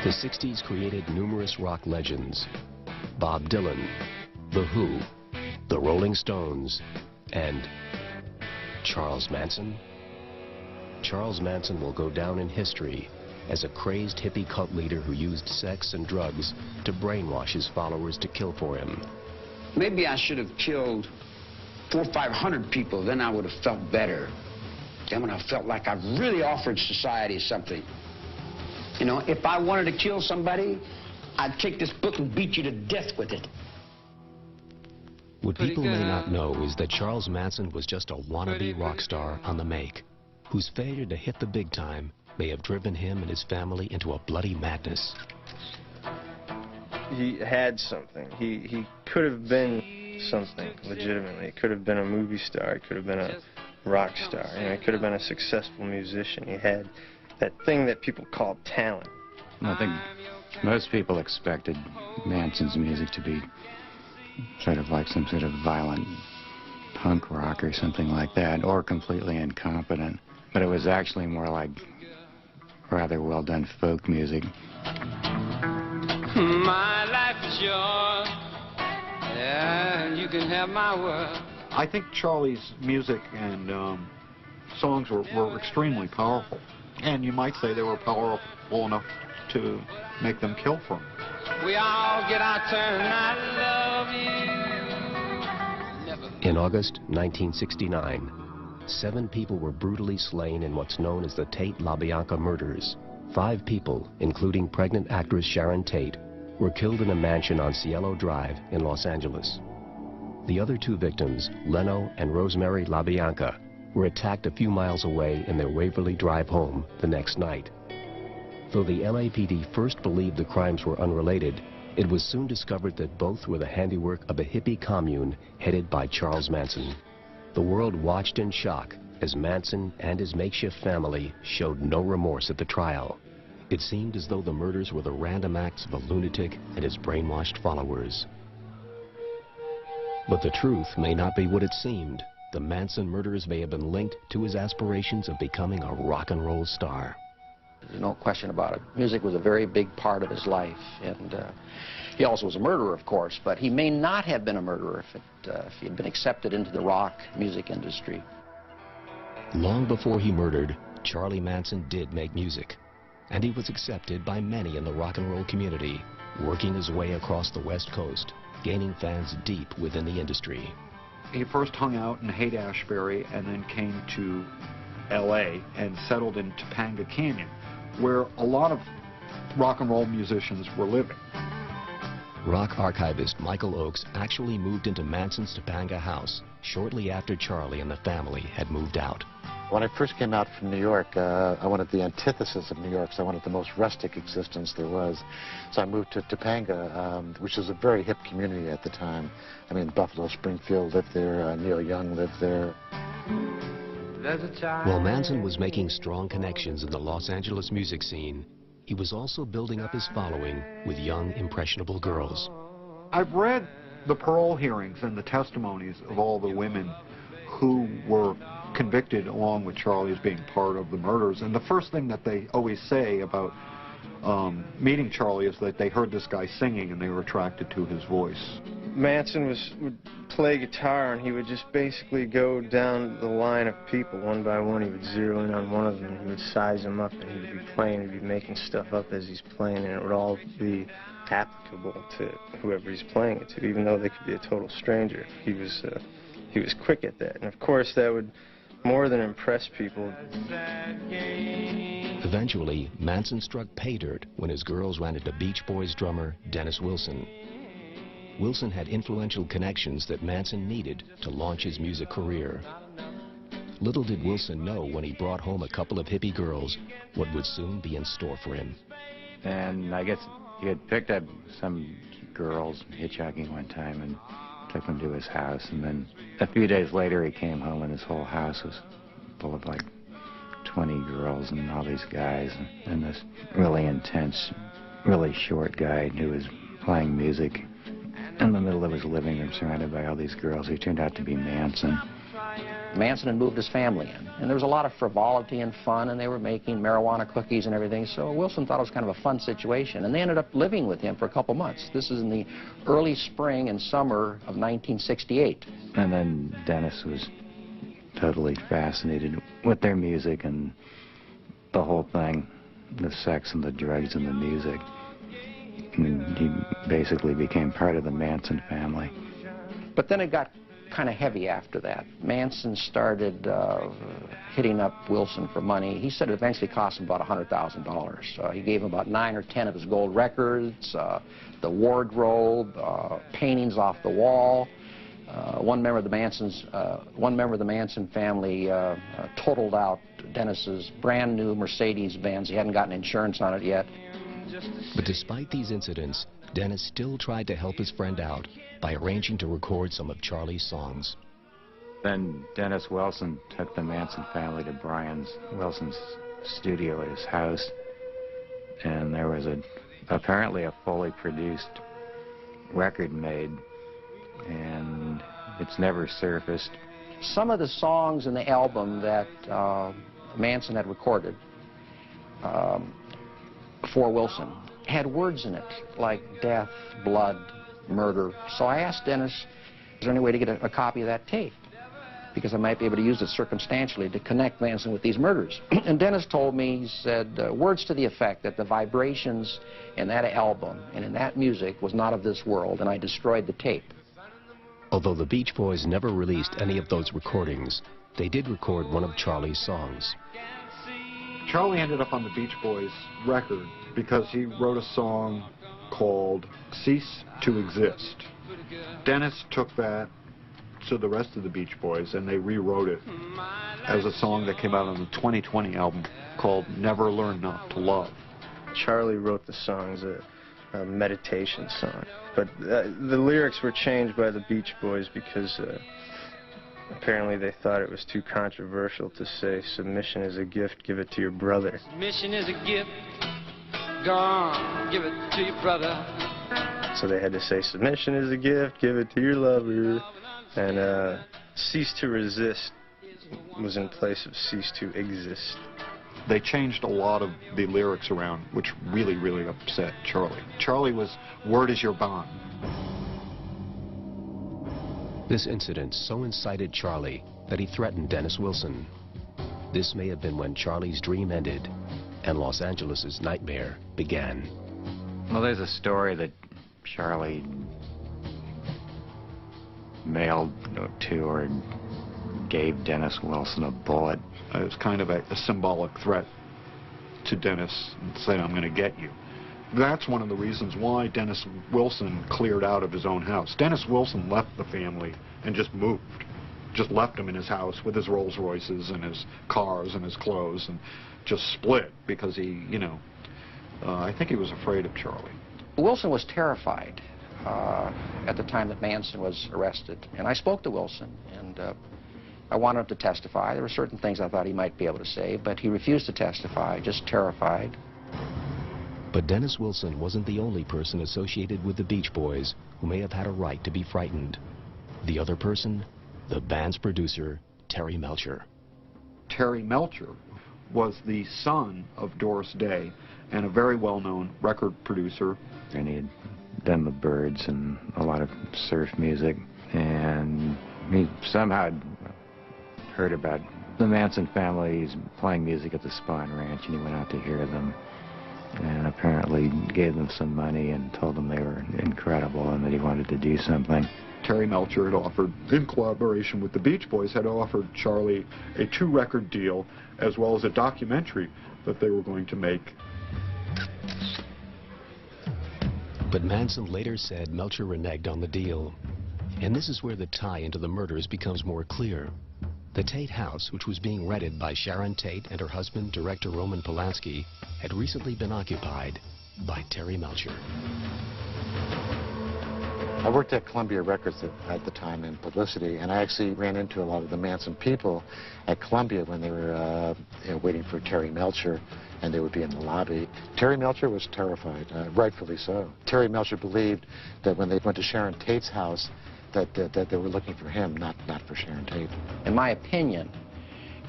The 60s created numerous rock legends: Bob Dylan, The Who, The Rolling Stones, and Charles Manson. Charles Manson will go down in history as a crazed hippie cult leader who used sex and drugs to brainwash his followers to kill for him. Maybe I should have killed 400 or 500 people, then I would have felt better. Then when I felt like I really offered society something. You know, if I wanted to kill somebody, I'd take this book and beat you to death with it. What people may not know is that Charles Manson was just a wannabe rock star on the make, whose failure to hit the big time may have driven him and his family into a bloody madness. He had something. He could have been something legitimately. He could have been a movie star. He could have been a rock star. You know, he could have been a successful musician. He had that thing that people call talent. I think most people expected Manson's music to be sort of like some sort of violent punk rock or something like that, or completely incompetent. But it was actually more like rather well-done folk music. My life is yours, yeah, and you can have my world. I think Charlie's music and songs were extremely powerful. And you might say they were powerful enough to make them kill for him. We all get our turn, I love you. In August 1969, 7 people were brutally slain in what's known as the Tate-LaBianca murders. 5 people, including pregnant actress Sharon Tate, were killed in a mansion on Cielo Drive in Los Angeles. The other 2 victims, Leno and Rosemary LaBianca, were attacked a few miles away in their Waverly Drive home the next night. Though the LAPD first believed the crimes were unrelated, it was soon discovered that both were the handiwork of a hippie commune headed by Charles Manson. The world watched in shock as Manson and his makeshift family showed no remorse at the trial. It seemed as though the murders were the random acts of a lunatic and his brainwashed followers. But the truth may not be what it seemed. The Manson murders may have been linked to his aspirations of becoming a rock and roll star. There's no question about it. Music was a very big part of his life, and he also was a murderer, of course, but he may not have been a murderer if he had been accepted into the rock music industry. Long before he murdered, Charlie Manson did make music, and he was accepted by many in the rock and roll community, working his way across the West Coast, gaining fans deep within the industry. He first hung out in Haight-Ashbury and then came to L.A. and settled in Topanga Canyon, where a lot of rock and roll musicians were living. Rock archivist Michael Oakes actually moved into Manson's Topanga house shortly after Charlie and the family had moved out. When I first came out from New York, I wanted the antithesis of New York, so I wanted the most rustic existence there was. So I moved to Topanga, which was a very hip community at the time. I mean, Buffalo Springfield lived there, Neil Young lived there. While Manson was making strong connections in the Los Angeles music scene, he was also building up his following with young, impressionable girls. I've read the parole hearings and the testimonies of all the women who were convicted along with Charlie as being part of the murders, and the first thing that they always say about meeting Charlie is that they heard this guy singing and they were attracted to his voice. Manson would play guitar, and he would just basically go down the line of people one by one. He would zero in on one of them, and he would size them up, and he would be playing, he'd be making stuff up as he's playing, and it would all be applicable to whoever he's playing it to, even though they could be a total stranger. He was quick at that, and of course that would more than impress people. Eventually, Manson struck pay dirt when his girls ran into Beach Boys drummer Dennis Wilson. Wilson had influential connections that Manson needed to launch his music career. Little did Wilson know when he brought home a couple of hippie girls what would soon be in store for him. And I guess he had picked up some girls hitchhiking one time and took them to his house, and then a few days later he came home and his whole house was full of like 20 girls and all these guys, and this really intense, really short guy who was playing music in the middle of his living room surrounded by all these girls. He turned out to be Manson. Manson had moved his family in, and there was a lot of frivolity and fun, and they were making marijuana cookies and everything, so Wilson thought it was kind of a fun situation, and they ended up living with him for a couple months. This is in the early spring and summer of 1968. And then Dennis was totally fascinated with their music and the whole thing, the sex and the drugs and the music. And he basically became part of the Manson family. But then it got kind of heavy after that. Manson started hitting up Wilson for money. He said it eventually cost him about $100,000. He gave him about 9 or 10 of his gold records, the wardrobe, paintings off the wall. One member of the Manson family totaled out Dennis's brand new Mercedes Benz. He hadn't gotten insurance on it yet. But despite these incidents, Dennis still tried to help his friend out by arranging to record some of Charlie's songs. Then Dennis Wilson took the Manson family to Brian Wilson's studio at his house, and there was apparently a fully produced record made, and it's never surfaced. Some of the songs in the album that Manson had recorded for Wilson had words in it like death, blood, murder. So I asked Dennis, is there any way to get a copy of that tape? Because I might be able to use it circumstantially to connect Manson with these murders. And Dennis told me, he said, words to the effect that the vibrations in that album and in that music was not of this world, and I destroyed the tape. Although the Beach Boys never released any of those recordings, they did record one of Charlie's songs. Charlie ended up on the Beach Boys record because he wrote a song called Cease to Exist. Dennis took that to the rest of the Beach Boys and they rewrote it as a song that came out on the 2020 album called Never Learn Not to Love. Charlie wrote the song as a meditation song, but the lyrics were changed by the Beach Boys because apparently they thought it was too controversial to say submission is a gift, give it to your brother. Submission is a gift, go on, give it to your brother. So they had to say submission is a gift, give it to your lover, and cease to resist was in place of cease to exist. They changed a lot of the lyrics around, which really, really upset Charlie. Charlie was, word is your bond. This incident so incited Charlie that he threatened Dennis Wilson. This may have been when Charlie's dream ended and Los Angeles' nightmare began. Well, there's a story that Charlie mailed to or gave Dennis Wilson a bullet. It was kind of a symbolic threat to Dennis, saying, I'm going to get you. That's one of the reasons why Dennis Wilson cleared out of his own house. Dennis Wilson left the family and just moved. Just left him in his house with his Rolls Royces and his cars and his clothes and just split because he, you know, I think he was afraid of Charlie. Wilson was terrified at the time that Manson was arrested. And I spoke to Wilson, and I wanted him to testify. There were certain things I thought he might be able to say, but he refused to testify, just terrified. But Dennis Wilson wasn't the only person associated with the Beach Boys who may have had a right to be frightened. The other person, the band's producer, Terry Melcher. Terry Melcher was the son of Doris Day and a very well-known record producer. And he had done the Byrds and a lot of surf music, and he somehow heard about the Manson families playing music at the Spahn Ranch, and he went out to hear them and apparently gave them some money and told them they were incredible and that he wanted to do something. Terry Melcher had offered, in collaboration with the Beach Boys, had offered Charlie a 2-record deal as well as a documentary that they were going to make. But Manson later said Melcher reneged on the deal. And this is where the tie into the murders becomes more clear. The Tate house, which was being rented by Sharon Tate and her husband, director Roman Polanski, had recently been occupied by Terry Melcher. I worked at Columbia Records at the time in publicity, and I actually ran into a lot of the Manson people at Columbia when they were waiting for Terry Melcher, and they would be in the lobby. Terry Melcher was terrified, rightfully so. Terry Melcher believed that when they went to Sharon Tate's house, that they were looking for him, not for Sharon Tate. In my opinion,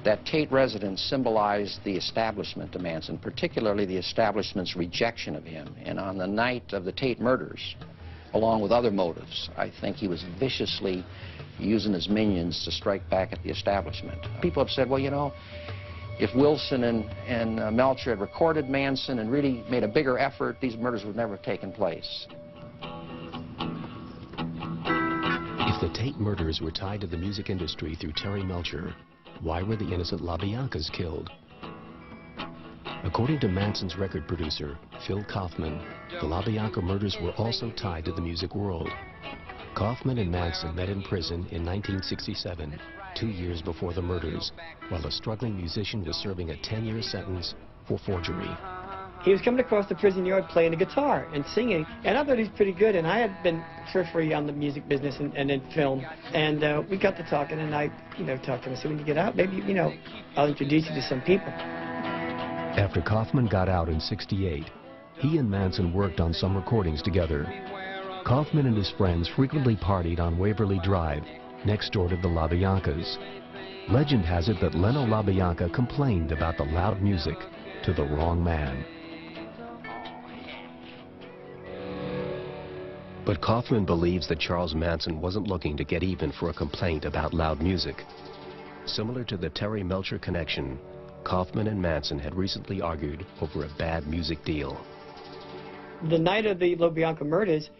that Tate residence symbolized the establishment of Manson, particularly the establishment's rejection of him. And on the night of the Tate murders, along with other motives, I think he was viciously using his minions to strike back at the establishment. People have said, well, you know, if Wilson and Melcher had recorded Manson and really made a bigger effort, these murders would never have taken place. If the Tate murders were tied to the music industry through Terry Melcher, why were the innocent LaBiancas killed? According to Manson's record producer, Phil Kaufman, the LaBianca murders were also tied to the music world. Kaufman and Manson met in prison in 1967, 2 years before the murders, while a struggling musician was serving a 10-year sentence for forgery. He was coming across the prison yard playing the guitar and singing, and I thought he was pretty good, and I had been periphery on the music business and in film, and we got to talking, and I, talked to him. I said, when you get out, maybe, I'll introduce you to some people. After Kaufman got out in '68, he and Manson worked on some recordings together. Kaufman and his friends frequently partied on Waverly Drive, next door to the LaBiancas. Legend has it that Leno LaBianca complained about the loud music to the wrong man. But Kaufman believes that Charles Manson wasn't looking to get even for a complaint about loud music. Similar to the Terry Melcher connection, Kaufman and Manson had recently argued over a bad music deal. The night of the LaBianca murders,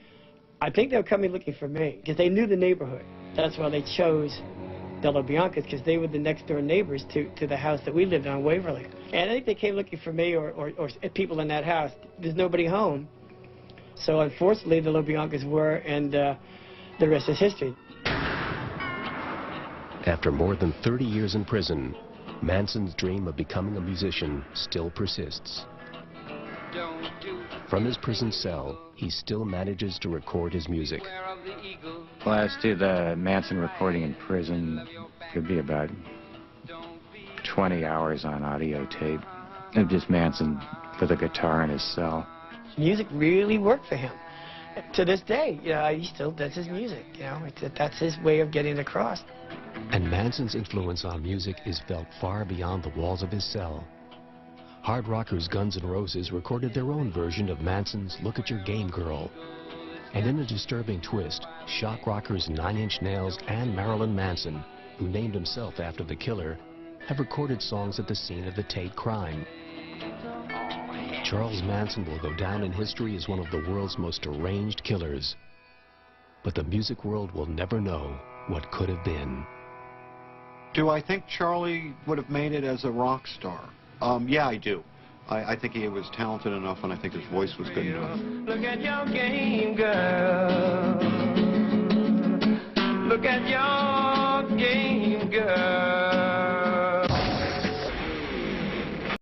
I think they were coming looking for me, because they knew the neighborhood. That's why they chose the LaBiancas, because they were the next door neighbors to the house that we lived on, Waverly. And I think they came looking for me or people in that house. There's nobody home. So unfortunately, the LaBiancas were, and the rest is history. After more than 30 years in prison, Manson's dream of becoming a musician still persists. From his prison cell, he still manages to record his music. Well, as to the Manson recording in prison, could be about 20 hours on audio tape of just Manson with a guitar in his cell. Music really worked for him. To this day, he still does his music. That's his way of getting it across. And Manson's influence on music is felt far beyond the walls of his cell. Hard rockers Guns N' Roses recorded their own version of Manson's Look at Your Game Girl. And in a disturbing twist, shock rockers 9 Inch Nails and Marilyn Manson, who named himself after the killer, have recorded songs at the scene of the Tate crime. Charles Manson will go down in history as one of the world's most deranged killers. But the music world will never know what could have been. Do I think Charlie would have made it as a rock star? Yeah, I do. I think he was talented enough, and I think his voice was good enough. Look at your game, girl.